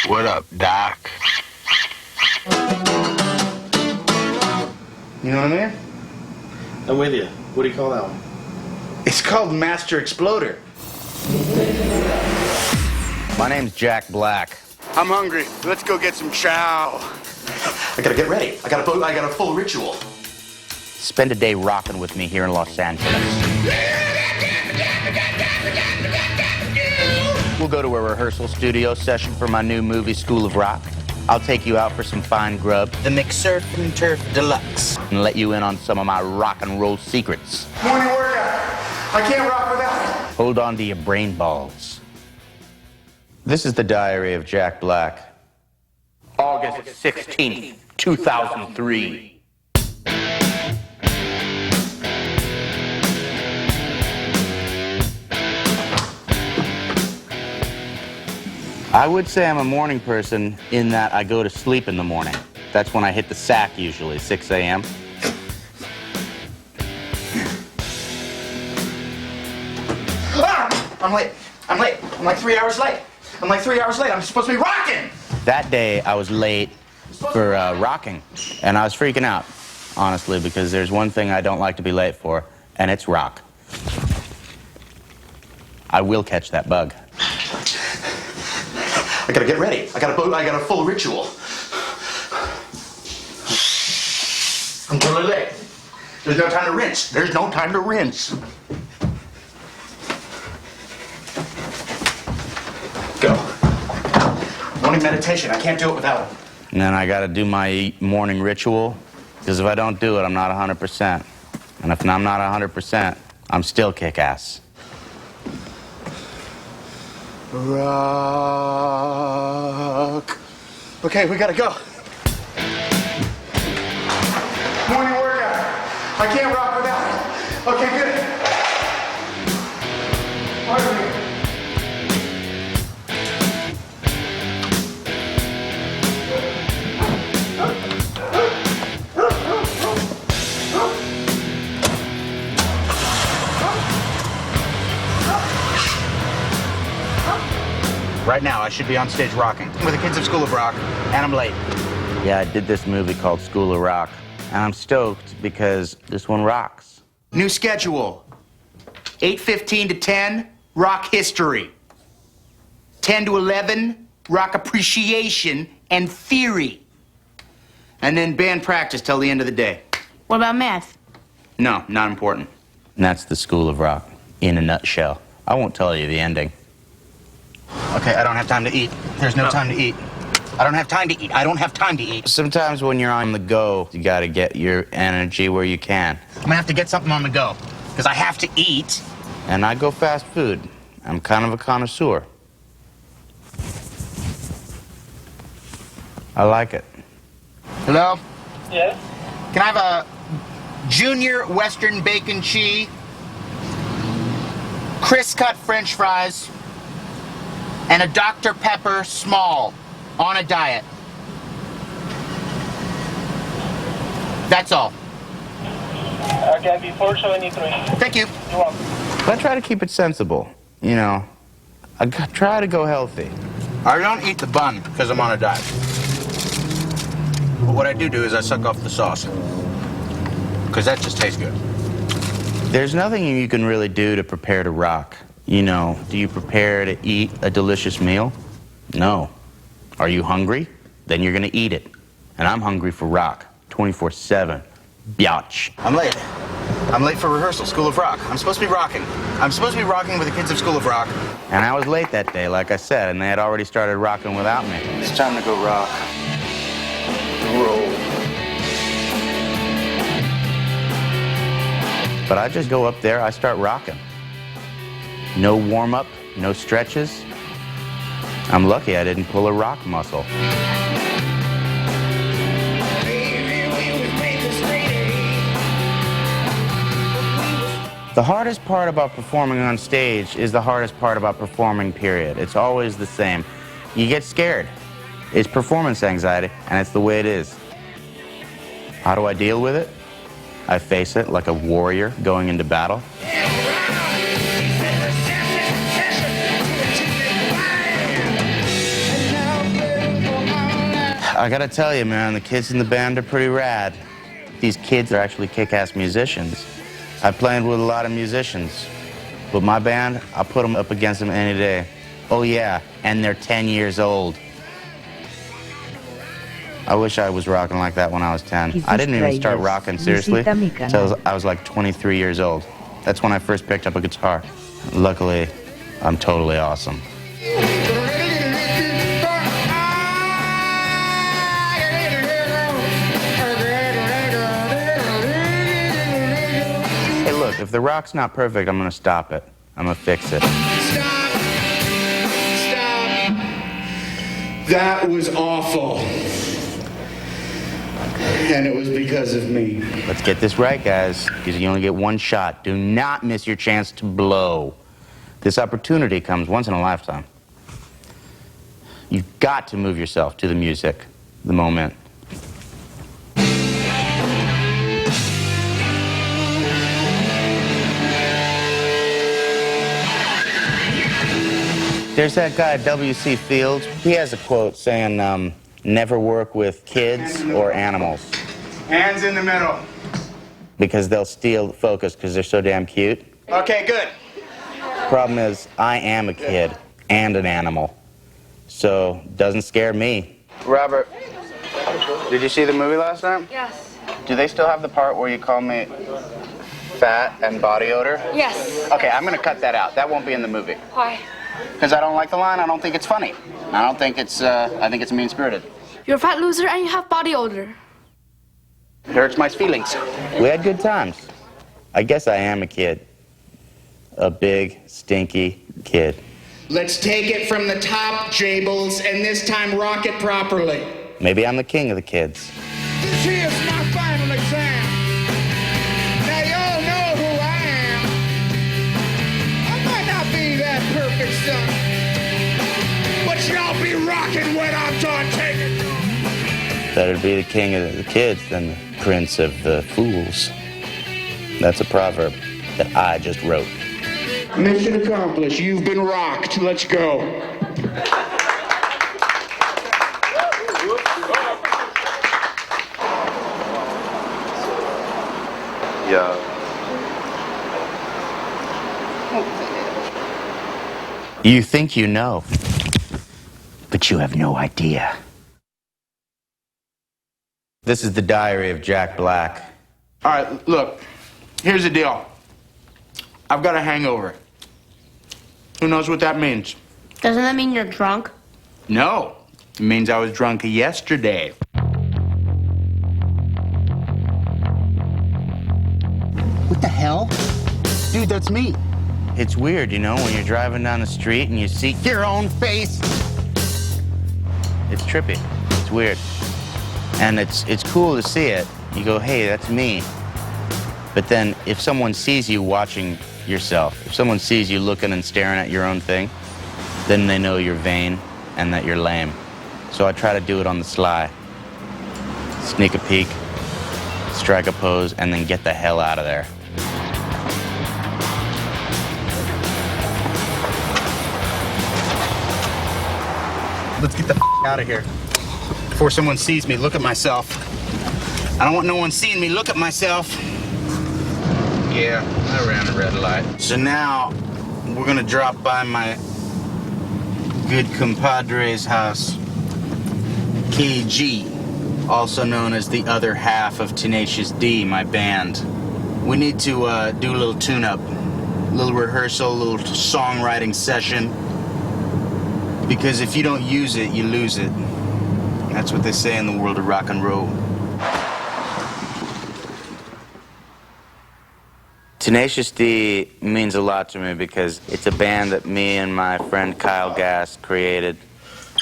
What up, Doc? You know what I mean? I'm with you. What do you call that one? It's called Master Exploder. My name's Jack Black. I'm hungry. Let's go get some chow. I gotta get ready. I got a full ritual. Spend a day rocking with me here in Los Angeles. We'll go to a rehearsal studio session for my new movie, School of Rock. I'll take you out for some fine grub, the McSurf and Turf Deluxe, and let you in on some of my rock and roll secrets. Morning workout. I can't rock without it. Hold on to your brain balls. This is the diary of Jack Black. August 16th, 2003. I would say I'm a morning person in that I go to sleep in the morning. That's when I hit the sack usually, 6 a.m. Ah! I'm late. I'm like 3 hours late. I'm supposed to be rocking. That day I was late for rocking, and I was freaking out, honestly, because there's one thing I don't like to be late for, and it's rock. I will catch that bug. I gotta get ready. I got a full ritual. I'm totally late. There's no time to rinse. Go. Morning meditation. I can't do it without it. And then I gotta do my morning ritual, because if I don't do it, I'm not 100%. And if I'm not 100%, I'm still kick-ass. Rock. Okay, we gotta go. Morning workout. I can't rock without it. Okay, good. Pardon me. Right now, I should be on stage rocking with the kids of School of Rock, and I'm late. Yeah, I did this movie called School of Rock, and I'm stoked because this one rocks. New schedule. 8:15 to 10, rock history. 10 to 11, rock appreciation and theory. And then band practice till the end of the day. What about math? No, not important. And that's the School of Rock, in a nutshell. I won't tell you the ending. Okay, I don't have time to eat. There's no time to eat. I don't have time to eat. Sometimes when you're on the go, you gotta get your energy where you can. I'm gonna have to get something on the go, because I have to eat. And I go fast food. I'm kind of a connoisseur. I like it. Hello? Yes? Can I have a junior Western bacon cheese, crisp cut French fries, and a Dr. Pepper small on a diet? That's all. Okay, before 73. Thank you. You're welcome. I try to keep it sensible, you know. I try to go healthy. I don't eat the bun because I'm on a diet. But what I do is I suck off the sauce, because that just tastes good. There's nothing you can really do to prepare to rock. You know, do you prepare to eat a delicious meal? No. Are you hungry? Then you're gonna eat it. And I'm hungry for rock, 24/7. Biatch. I'm late. I'm late for rehearsal, School of Rock. I'm supposed to be rocking. I'm supposed to be rocking with the kids of School of Rock. And I was late that day, like I said, and they had already started rocking without me. It's time to go rock. Roll. But I just go up there, I start rocking. No warm-up, no stretches. I'm lucky I didn't pull a rock muscle. The hardest part about performing on stage is the hardest part about performing, period. It's always the same. You get scared. It's performance anxiety, and it's the way it is. How do I deal with it? I face it like a warrior going into battle. I gotta tell you, man, the kids in the band are pretty rad. These kids are actually kick-ass musicians. I played with a lot of musicians, but my band, I'll put them up against them any day. Oh yeah, and they're 10 years old. I wish I was rocking like that when I was 10. I didn't even start rocking seriously until I was like 23 years old. That's when I first picked up a guitar. Luckily, I'm totally awesome. Hey, look, if the rock's not perfect, I'm gonna stop it. I'm gonna fix it. Stop! Stop! That was awful. And it was because of me. Let's get this right, guys, because you only get one shot. Do not miss your chance to blow. This opportunity comes once in a lifetime. You've got to move yourself to the music, the moment. There's that guy, W.C. Fields. He has a quote saying, never work with kids or animals. Hands in the middle. Because they'll steal the focus because they're so damn cute. Okay, good. Problem is, I am a kid and an animal. So, doesn't scare me. Robert, did you see the movie last night? Yes. Do they still have the part where you call me fat and body odor? Yes. Okay, I'm gonna cut that out. That won't be in the movie. Why? Because I don't like the line. I don't think it's funny. I don't think it's, I think it's mean-spirited. You're a fat loser and you have body odor. It hurts my feelings. We had good times. I guess I am a kid. A big, stinky kid. Let's take it from the top, Jables, and this time rock it properly. Maybe I'm the king of the kids. This here's my final exam. Now y'all know who I am. I might not be that perfect son, but y'all be rocking when I'm done taking. Better be the king of the kids than the prince of the fools. That's a proverb that I just wrote. Mission accomplished. You've been rocked. Let's go. Yeah. You think you know, but you have no idea. This is the diary of Jack Black. All right, look. Here's the deal. I've got a hangover. Who knows what that means? Doesn't that mean you're drunk? No. It means I was drunk yesterday. What the hell? Dude, that's me. It's weird, you know, when you're driving down the street and you see your own face. It's trippy. It's weird. And it's cool to see it. You go, hey, that's me. But then if someone sees you watching yourself, if someone sees you looking and staring at your own thing, then they know you're vain and that you're lame. So I try to do it on the sly. Sneak a peek, strike a pose, and then get the hell out of there. Let's get the out of here. Before someone sees me, look at myself. I don't want no one seeing me look at myself. Yeah, I ran a red light. So now, we're gonna drop by my good compadre's house, KG, also known as the other half of Tenacious D, my band. We need to do a little tune-up, a little rehearsal, a little songwriting session. Because if you don't use it, you lose it. That's what they say in the world of rock and roll. Tenacious D means a lot to me because it's a band that me and my friend Kyle Gass created.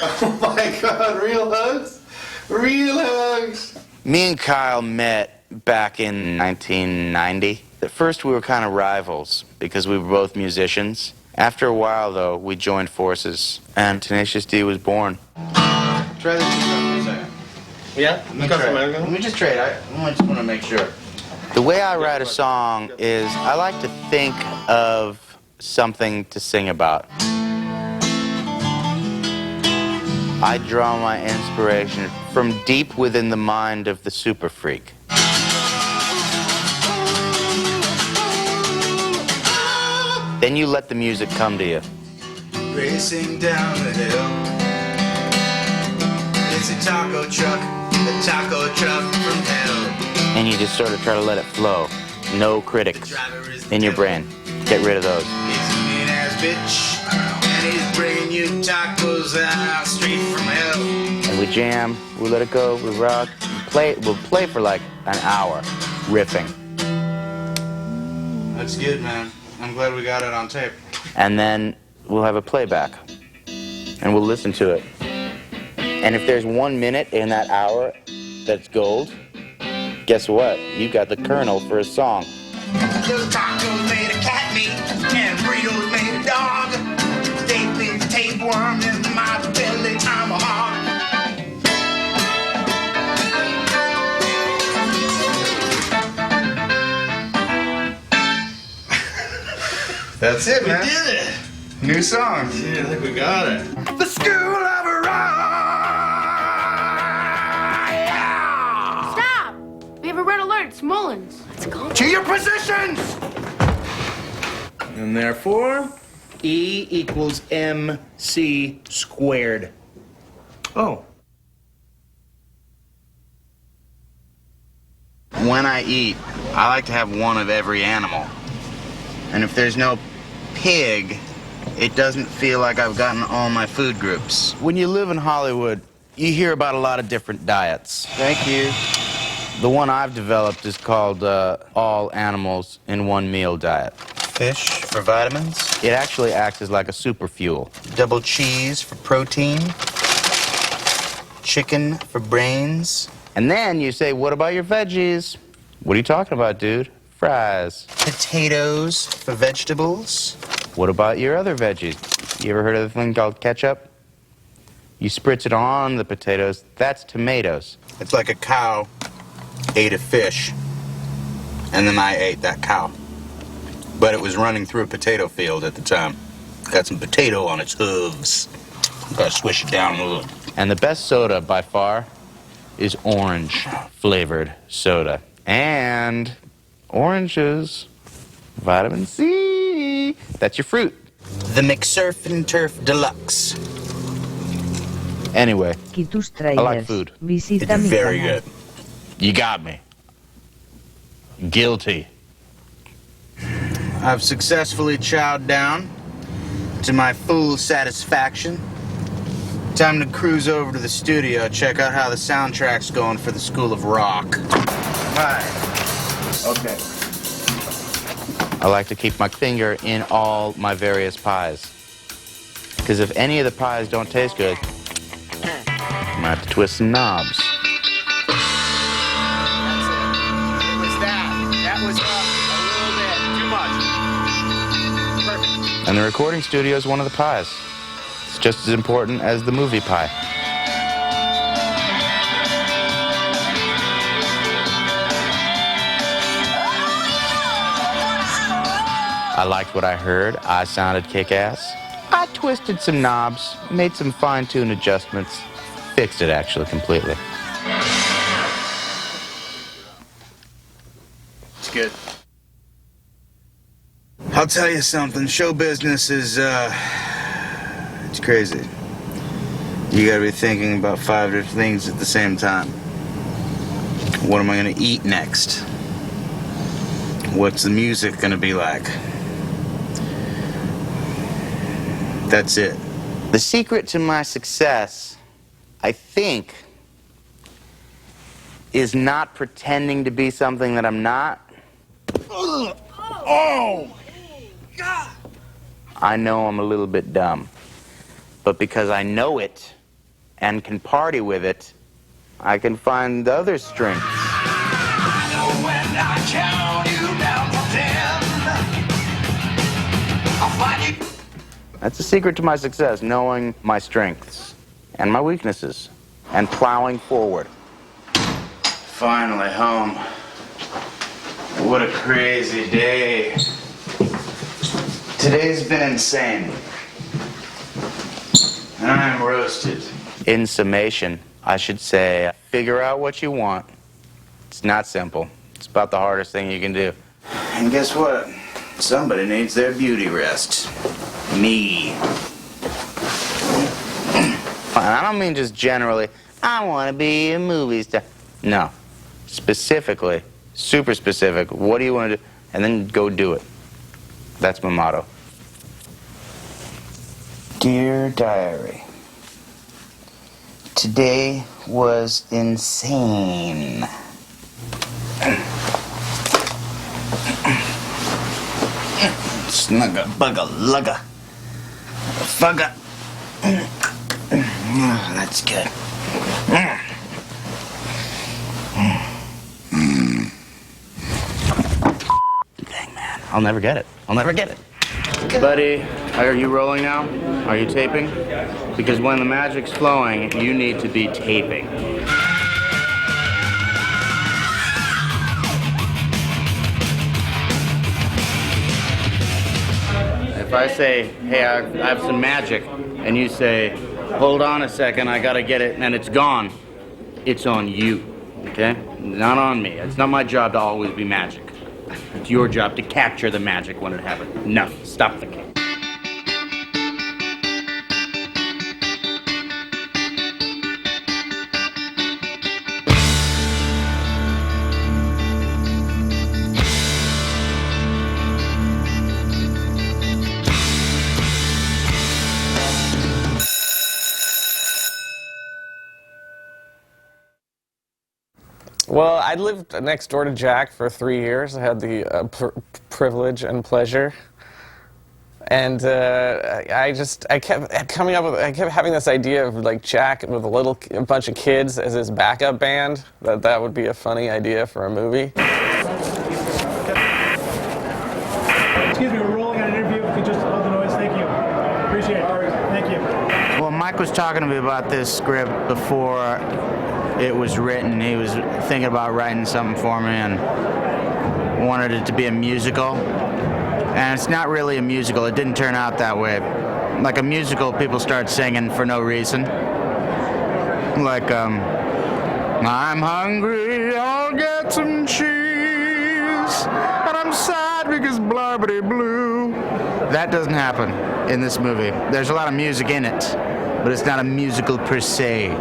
Oh my God, real hugs? Real hugs! Me and Kyle met back in 1990. At first we were kind of rivals because we were both musicians. After a while though, we joined forces and Tenacious D was born. Try this for a second. Yeah? Let me just trade. I just want to make sure. The way I write a song is I like to think of something to sing about. I draw my inspiration from deep within the mind of the super freak. Then you let the music come to you. Racing down the hill. It's a taco truck from hell. And you just sort of try to let it flow. No critics in your brain. Get rid of those. He's a mean-ass bitch, and he's bringing you tacos out straight from hell. And we jam, we let it go, we rock, we'll play for like an hour, riffing. That's good, man. I'm glad we got it on tape. And then we'll have a playback, and we'll listen to it. And if there's 1 minute in that hour that's gold, guess what? You got the kernel for a song. Little tacos made of cat meat, and burritos made of dog. They been tapeworm in my belly, I'm a hog. That's it, man. We did it. New song. Yeah, I think we got it. The School of Rock. Stop! We have a red alert. It's Mullins. Let's go. To your positions! And therefore, E equals MC squared. Oh. When I eat, I like to have one of every animal. And if there's no pig, it doesn't feel like I've gotten all my food groups. When you live in Hollywood, you hear about a lot of different diets. Thank you. The one I've developed is called all animals in one meal diet. Fish for vitamins. It actually acts as like a super fuel. Double cheese for protein. Chicken for brains. And then you say, what about your veggies? What are you talking about, dude? Fries. Potatoes for vegetables. What about your other veggies? You ever heard of the thing called ketchup? You spritz it on the potatoes. That's tomatoes. It's like a cow ate a fish, and then I ate that cow. But it was running through a potato field at the time. Got some potato on its hooves. Gotta swish it down a little. And the best soda by far is orange flavored soda. And oranges, vitamin C. That's your fruit. The McSurf and Turf Deluxe. Anyway, I like food. It's very good. You got me. Guilty. I've successfully chowed down to my full satisfaction. Time to cruise over to the studio, check out how the soundtrack's going for the School of Rock. Hi. Okay. I like to keep my finger in all my various pies. Because if any of the pies don't taste good, I might have to twist some knobs. And the recording studio is one of the pies. It's just as important as the movie pie. I liked what I heard. I sounded kick-ass. I twisted some knobs, made some fine-tuned adjustments, fixed it actually completely. It's good. I'll tell you something, show business is, it's crazy. You gotta be thinking about 5 different things at the same time. What am I gonna eat next? What's the music gonna be like? That's it. The secret to my success, I think, is not pretending to be something that I'm not. Oh! God. I know I'm a little bit dumb, but because I know it and can party with it, I can find other strengths. I know when I count you down from 10, I'll find you. That's the secret to my success, knowing my strengths and my weaknesses and plowing forward. Finally home. What a crazy day. Today's been insane. And I'm roasted. In summation, I should say, figure out what you want. It's not simple. It's about the hardest thing you can do. And guess what? Somebody needs their beauty rest. Me. And I don't mean just generally, I want to be a movie star. No. Specifically, super specific, what do you want to do? And then go do it. That's my motto. Dear Diary, today was insane. Snugga, bugga, lugga, fugga. Oh, that's good. Dang, man. I'll never get it. I'll never get it. Buddy, are you rolling now? Are you taping? Because when the magic's flowing, you need to be taping. If I say, hey, I have some magic, and you say, hold on a second, I gotta get it, and it's gone, it's on you, okay? Not on me. It's not my job to always be magic. It's your job to capture the magic when it happens. No, stop the game. Well, I lived next door to Jack for 3 years. I had the privilege and pleasure, and I kept coming up with, I kept having this idea of like Jack with a bunch of kids as his backup band. That would be a funny idea for a movie. Excuse me, we're rolling on an interview. If you just hold the noise, thank you. Appreciate it. Thank you. Well, Mike was talking to me about this script before it was written. He was thinking about writing something for me and wanted it to be a musical. And it's not really a musical. It didn't turn out that way. Like a musical, people start singing for no reason. Like, I'm hungry, I'll get some cheese. And I'm sad because blah-bitty blue. That doesn't happen in this movie. There's a lot of music in it, but it's not a musical per se.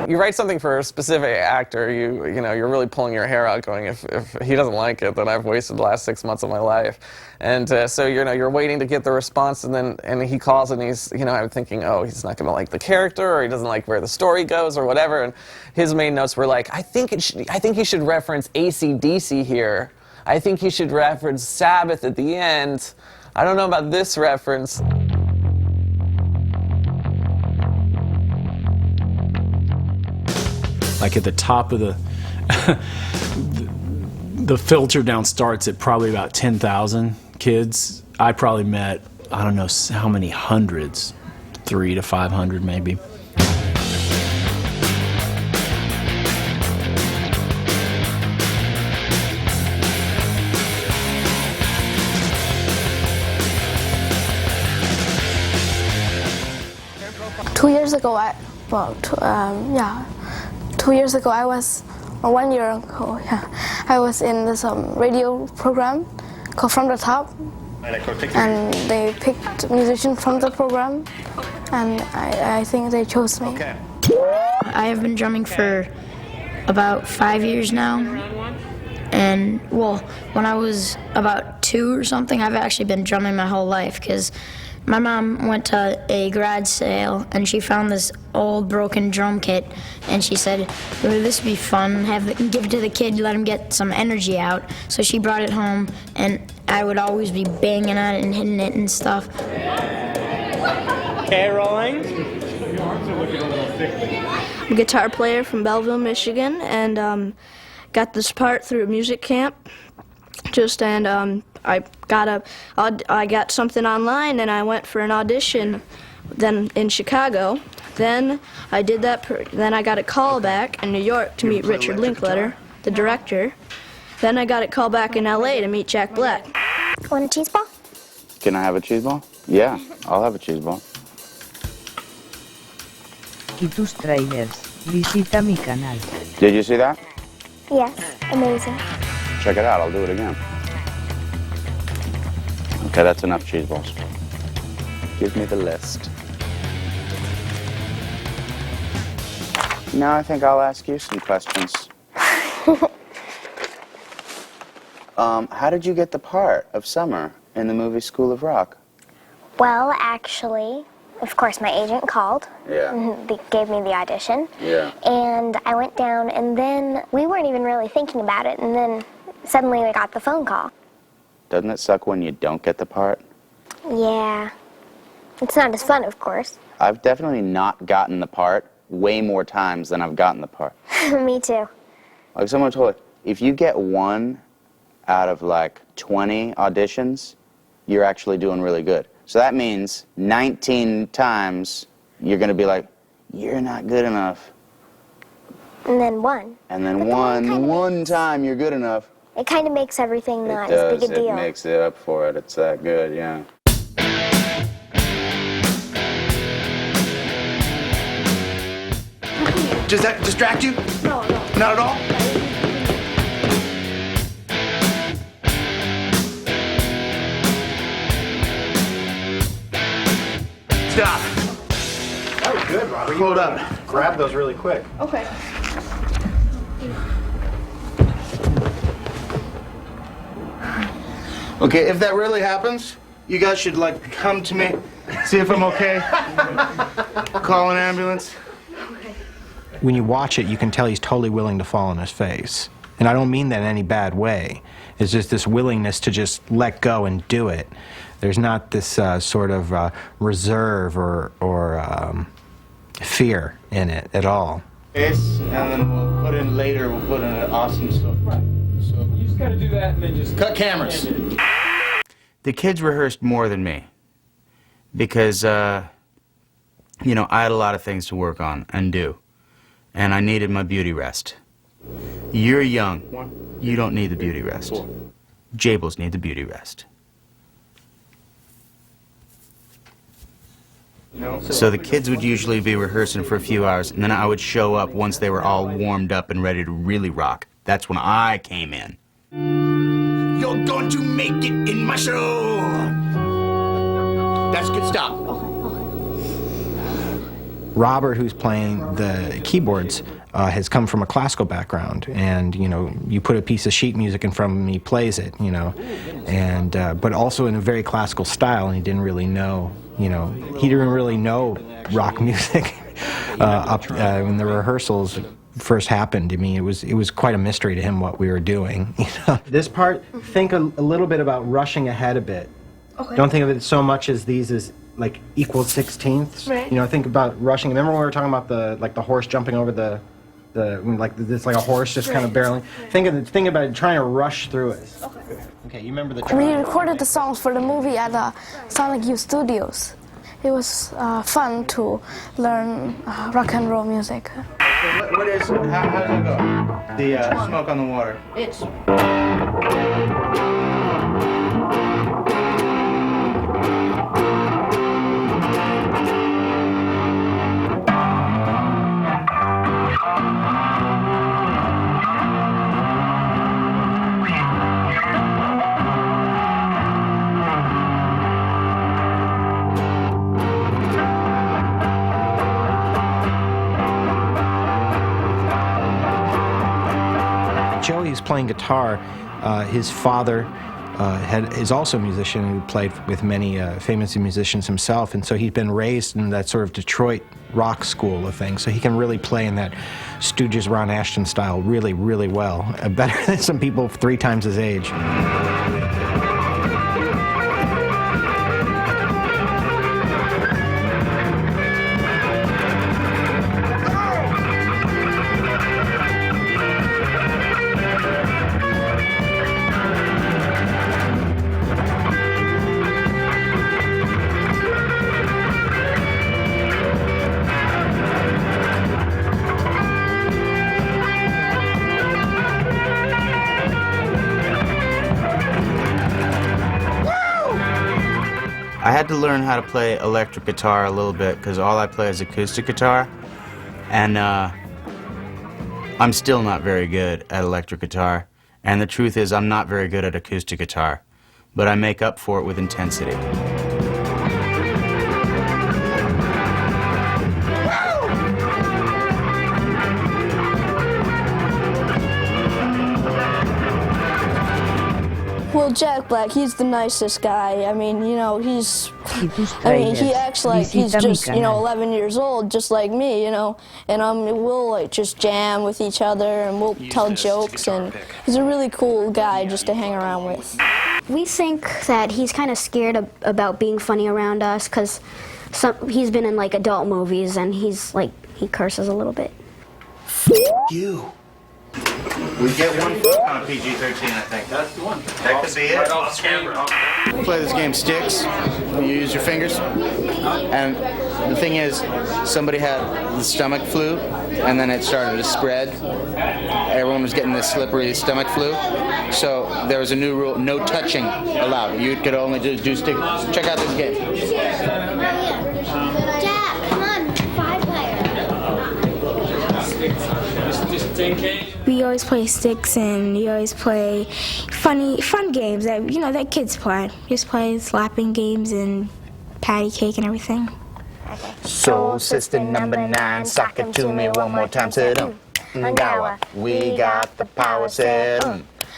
You write something for a specific actor, you know, you're really pulling your hair out going, if he doesn't like it, then I've wasted the last 6 months of my life. And so, you know, you're waiting to get the response, and he calls and he's, you know, I'm thinking, oh, he's not going to like the character, or he doesn't like where the story goes, or whatever. And his main notes were like, I think he should reference AC/DC here. I think he should reference Sabbath at the end. I don't know about this reference. Like at the top of the the filter down starts at probably about 10,000 kids. I probably met, I don't know how many hundreds, 300 to 500 maybe. Two years ago, 2 years ago, I was, or 1 year ago, yeah, I was in this radio program called From the Top, and they picked musicians from the program, and I think they chose me. I have been drumming for about 5 years now, and well, when I was about 2 or something, I've actually been drumming my whole life, because my mom went to a garage sale and she found this old broken drum kit, and she said, "Would this be fun? Give it to the kid, let him get some energy out." So she brought it home, and I would always be banging on it and hitting it and stuff. Okay, rolling. I'm a guitar player from Belleville, Michigan, and got this part through a music camp. I got something online, and I went for an audition then in Chicago. Then I did that. Then I got a call back in New York to meet Richard Linklater, the director. Then I got a call back in LA to meet Jack Black. Want a cheese ball? Can I have a cheese ball? Yeah, I'll have a cheese ball. y tus tráilers. Visita mi canal. Did you see that? Yes, amazing. Check it out, I'll do it again. Okay, that's enough cheese balls. Give me the list. Now I think I'll ask you some questions. How did you get the part of Summer in the movie School of Rock? Well, actually, of course, my agent called. Yeah. They gave me the audition. Yeah. And I went down, and then we weren't even really thinking about it, and then suddenly we got the phone call. Doesn't it suck when you don't get the part? Yeah. It's not as fun, of course. I've definitely not gotten the part way more times than I've gotten the part. Me too. Like someone told me, if you get 1 out of like 20 auditions, you're actually doing really good. So that means 19 times you're going to be like, you're not good enough. And then 1. And then one time you're good enough. It kind of makes everything not It as does. big a deal. It makes it up for it. It's that good, yeah. Does that distract you? No. Not at all? Stop. That was good, Robert. Hold up. Grab those really quick. Okay. Okay, if that really happens, you guys should like come to me, see if I'm okay. Call an ambulance. When you watch it, you can tell he's totally willing to fall on his face. And I don't mean that in any bad way. It's just this willingness to just let go and do it. There's not this sort of reserve or fear in it at all. This, and then we'll put in later, we'll put in an awesome story. Right. So You just gotta do that and then just... cut cameras. The kids rehearsed more than me because, you know, I had a lot of things to work on and do, and I needed my beauty rest. You're young. You don't need the beauty rest. Jables need the beauty rest. So the kids would usually be rehearsing for a few hours, and then I would show up once they were all warmed up and ready to really rock. That's when I came in. You're going to make it in my show. That's good. Stop. Robert, who's playing the keyboards, has come from a classical background, and you know, you put a piece of sheet music in front of him, he plays it, you know, and but also in a very classical style, and he didn't really know, you know, he didn't really know rock music when the rehearsals first happened. I mean, it was quite a mystery to him what we were doing. You know? This part, think a little bit about rushing ahead a bit. Okay. Don't think of it so much as these as like equal sixteenths. Right. You know, think about rushing. Remember when we were talking about the horse jumping over the it's like a horse just kind of barreling. Right. Think about it, trying to rush through it. Okay, you remember the. We recorded the songs for the movie at the Sonic Youth Studios. It was fun to learn rock and roll music. What is, how does it go? The smoke on the water. It's... Joey's playing guitar. His father is also a musician who played with many famous musicians himself, and so he's been raised in that sort of Detroit rock school of things, so he can really play in that Stooges, Ron Asheton style really, really well. Better than some people 3 times his age. I had to learn how to play electric guitar a little bit because all I play is acoustic guitar. And I'm still not very good at electric guitar. And the truth is, I'm not very good at acoustic guitar. But I make up for it with intensity. Well, Jack Black, he's the nicest guy. I mean, you know, he acts like he's just, 11 years old, just like me, you know. And we'll like just jam with each other and we'll tell jokes, and he's a really cool guy just to hang around with. We think that he's kind of scared about being funny around us because he's been in like adult movies and he curses a little bit. You. We get one foot on a PG-13, I think. That's the one. That could be it. Right off camera. Play this game sticks. You use your fingers. And the thing is, somebody had the stomach flu, and then it started to spread. Everyone was getting this slippery stomach flu. So there was a new rule, no touching allowed. You could only do stick. Check out this game. Jack, come on, 5-player. We always play sticks and we always play fun games that that kids play. Just play slapping games and patty cake and everything. Soul sister number 9, sock it to me one more time. Said, Ngawa, we got the power. Said,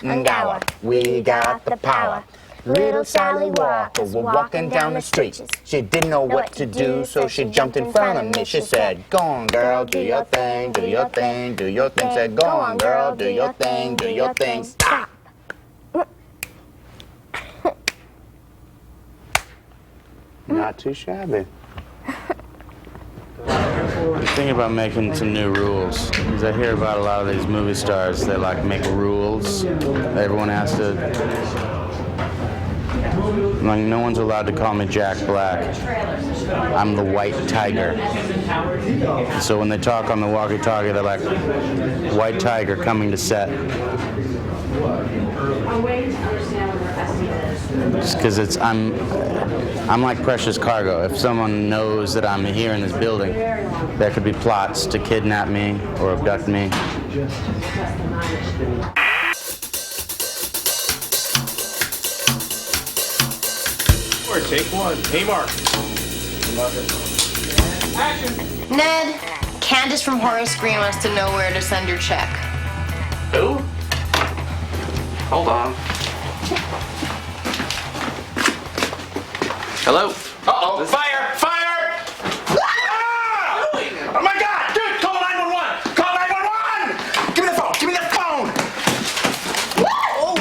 Ngawa, we got the power. Little Sally Walker was walking down the street. She didn't know what to do, so she jumped in front of me. She said, go on, girl, do your thing, do your thing, do your thing. Said, go on, girl, do your thing, do your thing. Stop! Not too shabby. I'm thinking about making some new rules. Because I hear about a lot of these movie stars, they like make rules. Everyone has to... Like, no one's allowed to call me Jack Black. I'm the White Tiger. So when they talk on the walkie-talkie, they're like, White Tiger coming to set. Just because I'm like precious cargo. If someone knows that I'm here in this building, there could be plots to kidnap me or abduct me. Take one. Hey, Mark. Action. Ned, Candace from Horace Green wants to know where to send your check. Who? Hold on. Hello? Uh-oh. Fire! Fire! Ah! Oh, my God! Dude, call 911! Call 911! Give me the phone! Give me the phone! Oh.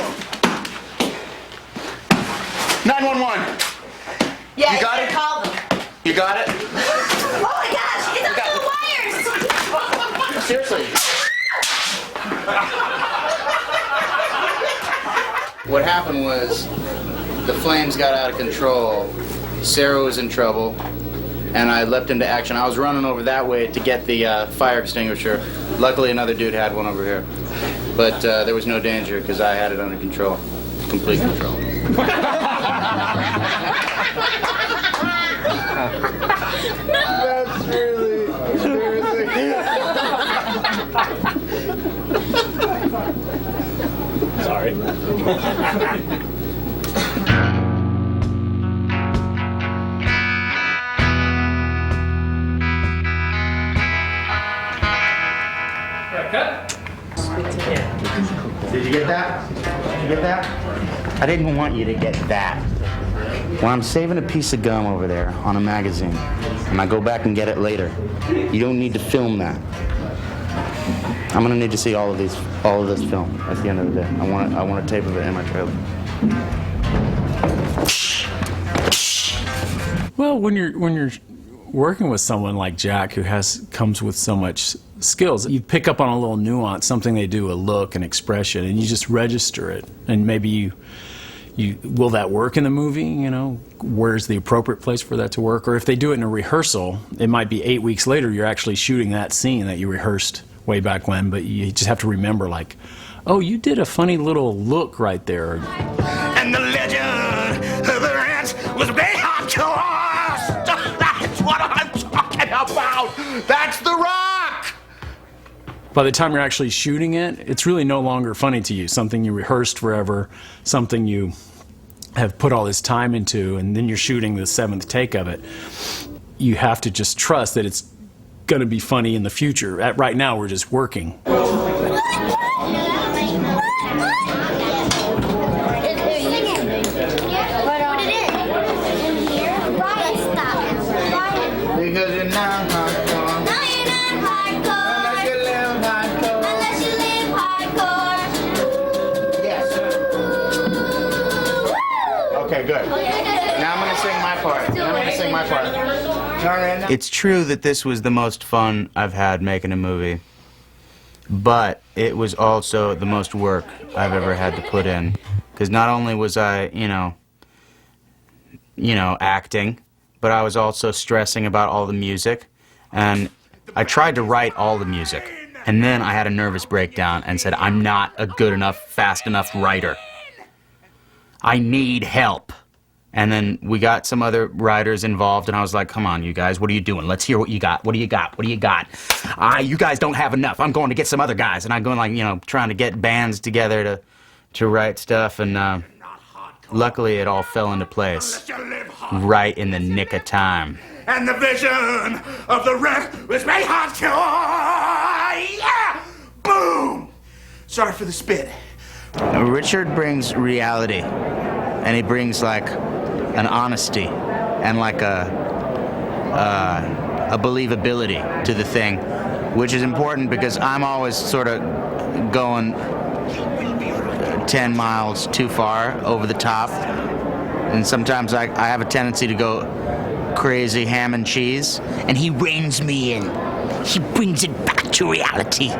911! Yeah, you got it? Call them. You got it? Oh my gosh, it's up the wires! Seriously. What happened was the flames got out of control. Sarah was in trouble, and I leapt into action. I was running over that way to get the fire extinguisher. Luckily, another dude had one over here. But there was no danger because I had it under control. Complete control. That's really sorry. Did you get that? Did you get that? I didn't want you to get that. When I'm saving a piece of gum over there on a magazine, and I go back and get it later, you don't need to film that. I'm gonna need to see all of this film at the end of the day. I want a tape of it in my trailer. Well, when you're working with someone like Jack, who comes with so much skills, you pick up on a little nuance, something they do, a look, an expression, and you just register it. And maybe you will that work in the movie? You know, where's the appropriate place for that to work? Or if they do it in a rehearsal, it might be 8 weeks later. You're actually shooting that scene that you rehearsed way back when, but you just have to remember, like, oh, you did a funny little look right there. And the legend of the ranch was way hot to us. That's what I'm talking about. That's the rock. by the time you're actually shooting it, it's really no longer funny to you. Something you rehearsed forever, something you have put all this time into, and then you're shooting the 7th take of it. You have to just trust that it's going to be funny in the future. Right now, we're just working. Because you're not hardcore. No, you're not hardcore. Unless you live hardcore. Unless you live hardcore. Yes. Okay, good. Now I'm going to sing my part. It's true that this was the most fun I've had making a movie, but it was also the most work I've ever had to put in. Because not only was I, you know, acting, but I was also stressing about all the music, and I tried to write all the music, and then I had a nervous breakdown and said, I'm not a good enough, fast enough writer. I need help. And then we got some other writers involved, and I was like, come on, you guys, what are you doing? Let's hear what you got. What do you got? What do you got? You guys don't have enough. I'm going to get some other guys. And I'm going, like, trying to get bands together to write stuff, and luckily it all fell into place right in the nick of time. And the vision of the wreck was made hardcore. Yeah! Boom! Sorry for the spit. Richard brings reality, and he brings like an honesty and like a believability to the thing, which is important because I'm always sort of going 10 miles too far over the top, and sometimes I have a tendency to go crazy ham and cheese, and he reins me in. He brings it back to reality.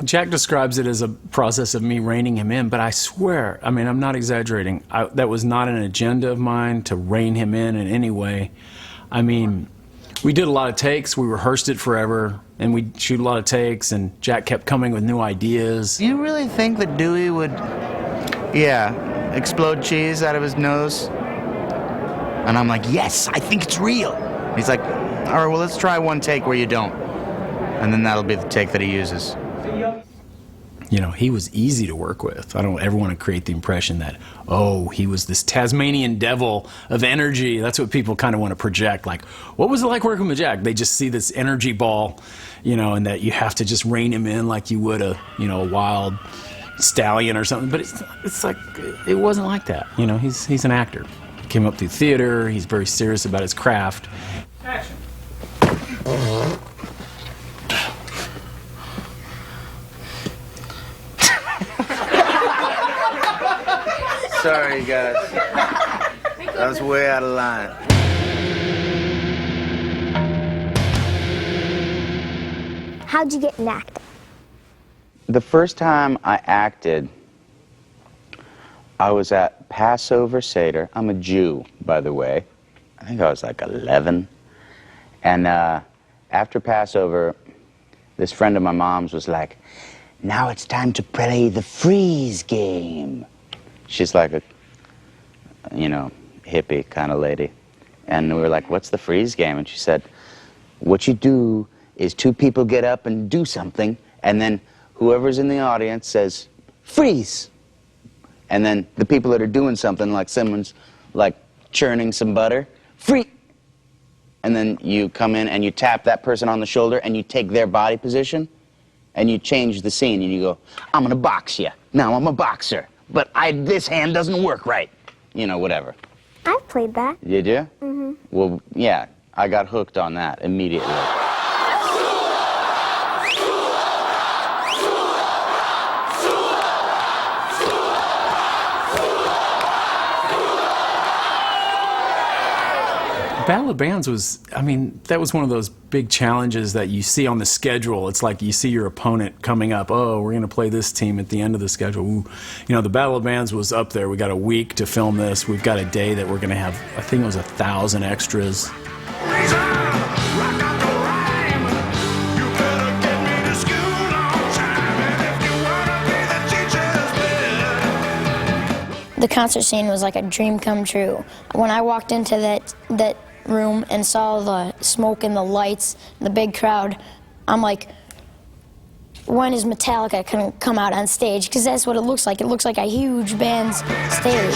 Jack describes it as a process of me reining him in, but I swear, I mean, I'm not exaggerating. That was not an agenda of mine to rein him in any way. I mean, we did a lot of takes, we rehearsed it forever, and we'd shoot a lot of takes, and Jack kept coming with new ideas. Do you really think that Dewey would, explode cheese out of his nose? And I'm like, yes, I think it's real. He's like, all right, well, let's try one take where you don't. And then that'll be the take that he uses. He was easy to work with. I don't ever want to create the impression that, oh, he was this Tasmanian devil of energy. That's what people kind of want to project. Like, what was it like working with Jack? They just see this energy ball, and that you have to just rein him in like you would a wild stallion or something. But it's like, it wasn't like that. He's an actor. He came up through theater. He's very serious about his craft. Action. Sorry, guys. That was way out of line. How'd you get in acting? The first time I acted, I was at Passover Seder. I'm a Jew, by the way. I think I was like 11. And after Passover, this friend of my mom's was like, now it's time to play the freeze game. She's like a, hippie kind of lady. And we were like, what's the freeze game? And she said, what you do is two people get up and do something, and then whoever's in the audience says, freeze. And then the people that are doing something, like someone's like churning some butter, freeze. And then you come in and you tap that person on the shoulder and you take their body position and you change the scene and you go, I'm gonna box you. Now I'm a boxer. But this hand doesn't work right. Whatever. I've played that. Did you? Mm-hmm. Well, yeah, I got hooked on that immediately. Battle of Bands was, that was one of those big challenges that you see on the schedule. It's like you see your opponent coming up, oh, we're going to play this team at the end of the schedule. Ooh. The Battle of Bands was up there. We got a week to film this. We've got a day that we're going to have, I think it was 1,000 extras. The concert scene was like a dream come true. When I walked into that room and saw the smoke and the lights, and the big crowd, I'm like, when is Metallica going to come out on stage? Because that's what it looks like. It looks like a huge band's stage.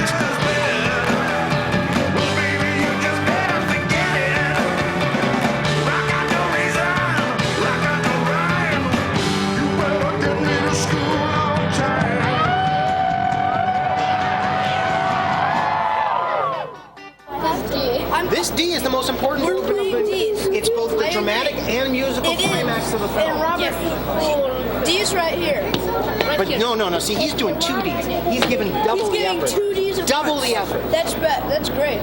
This D is the most important movement of the... It's both the dramatic and musical climax of the film. And Robert, D's right here. But no. See, he's doing 2 Ds. He's giving double the effort. He's giving 2 Ds at double once. the effort. That's great.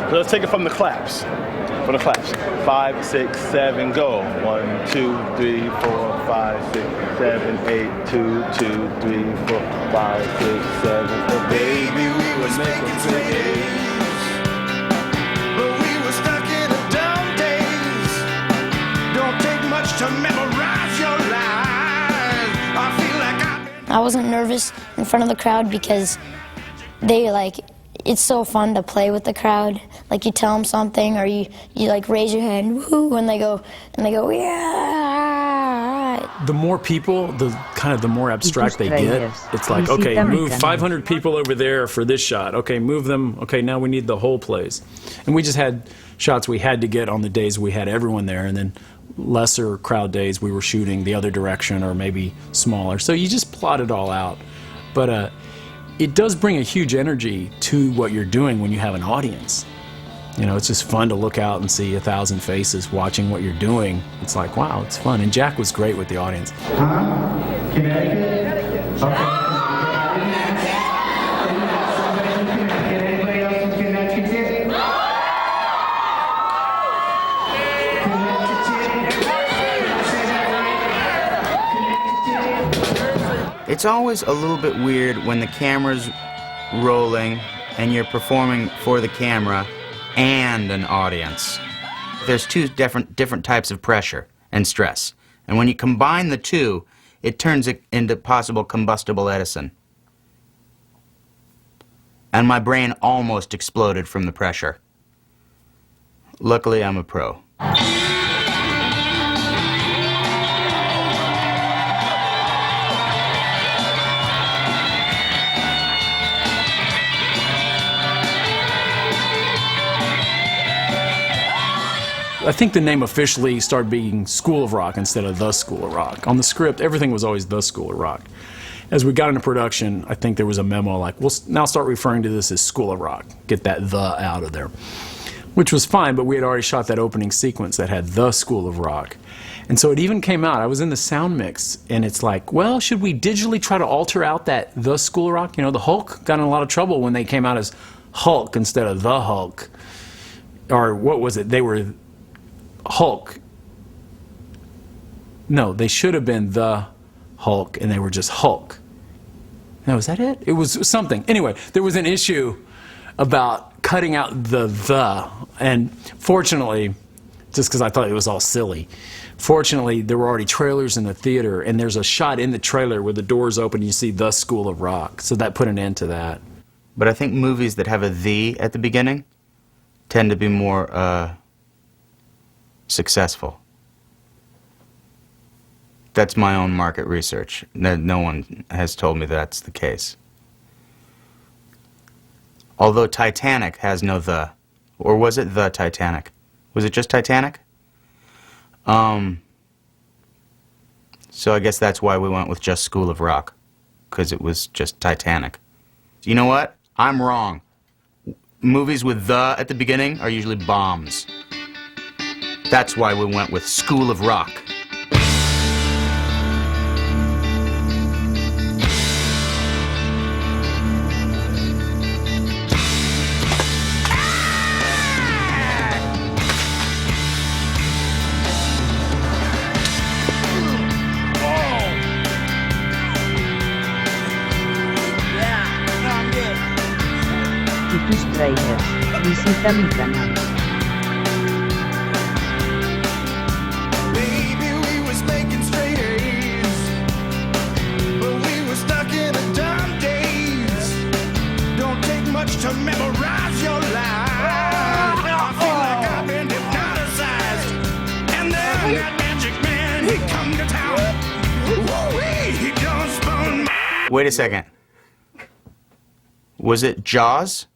So let's take it from the claps. For the claps. 5, 6, 7, go. 1, 2, 3, 4, 5, 6, 7, 8, 2, 2, 3, 4, 5, 6, 7. Oh, baby, we was making plays, but we were stuck in the dumb days. Don't take much to memorize your lies. I feel like I wasn't nervous in front of the crowd because they it's so fun to play with the crowd. Like you tell them something, or you like raise your hand, woo, and they go, yeah. The more people, the more abstract they get. It's like, okay, move 500 people over there for this shot. Okay, move them. Okay, now we need the whole place. And we just had shots we had to get on the days we had everyone there, and then lesser crowd days we were shooting the other direction or maybe smaller. So you just plot it all out. But it does bring a huge energy to what you're doing when you have an audience. You know, it's just fun to look out and see 1,000 faces watching what you're doing. It's like, wow, it's fun. And Jack was great with the audience. Connecticut? Okay. It's always a little bit weird when the camera's rolling and you're performing for the camera and an audience. There's 2 different types of pressure and stress. And when you combine the 2, it turns it into possible combustible Edison. And my brain almost exploded from the pressure. Luckily, I'm a pro. I think the name officially started being School of Rock instead of The School of Rock. On the script, everything was always The School of Rock. As we got into production, I think there was a memo like, we'll now start referring to this as School of Rock. Get that "the" out of there. Which was fine, but we had already shot that opening sequence that had The School of Rock. And so it even came out, I was in the sound mix, and it's like, well, should we digitally try to alter out that The School of Rock? You know, the Hulk got in a lot of trouble when they came out as Hulk instead of The Hulk. Or what was it? They were Hulk. No, they should have been The Hulk, and they were just Hulk. No, is that it? It was something. Anyway, there was an issue about cutting out the, and fortunately, just because I thought it was all silly, fortunately, there were already trailers in the theater, and there's a shot in the trailer where the doors open and you see The School of Rock, so that put an end to that. But I think movies that have a "the" at the beginning tend to be more successful. That's my own market research. No one has told me that's the case. Although Titanic has no "the." Or was it The Titanic? Was it just Titanic? So I guess that's why we went with just School of Rock, because it was just Titanic. You know what? I'm wrong. Movies with "the" at the beginning are usually bombs. That's why we went with School of Rock. Y tus trailers, visita mi canal. Baby, we was making straight to memorize your life. I feel like I've been hypnotized. And then that magic man, he come to town. Woo-wee, he done spun my... Wait a second. Was it Jaws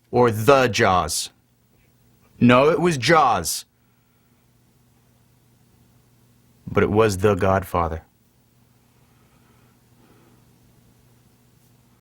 or The Jaws? No, it was Jaws. But it was The Godfather.